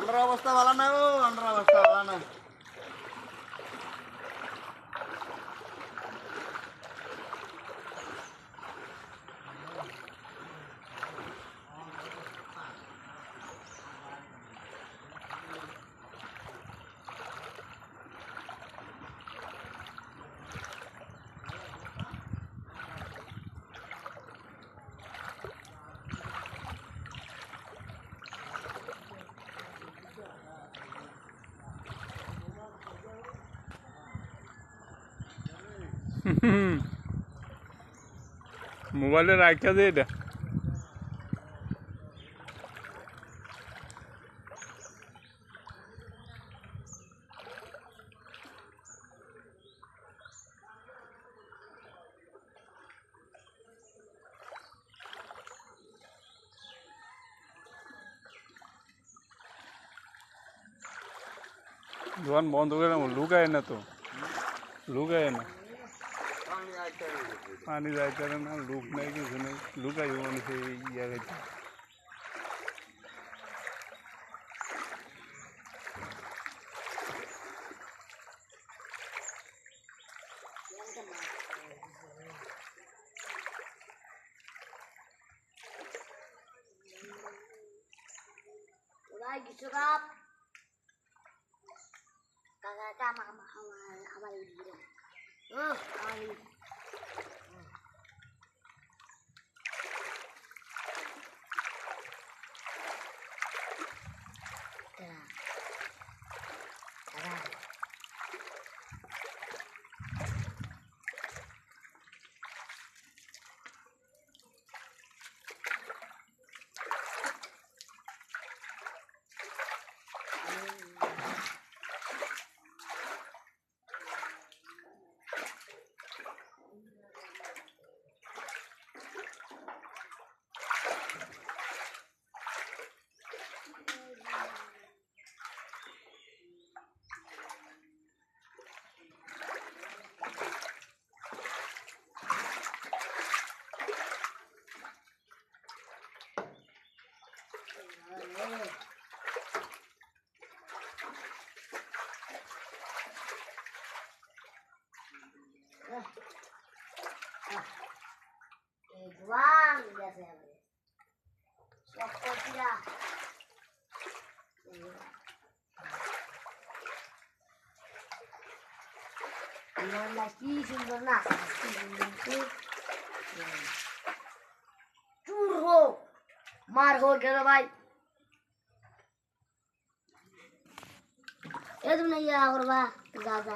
Under अवस्था वाला ना वो अंडर अवस्था वाला ना মোবাইলে রাখা দে এটা দোকান বন্ধ করে লুকায় না তো লুকায় না पानी जाता है ना लूक नहीं किसी ने लुका ही से ये कहते Juan biasa ya, siapa tidak? Yang lagi sumbernya itu curho, mar हो गया भाई। ये तुमने ये और बा, ज़्यादा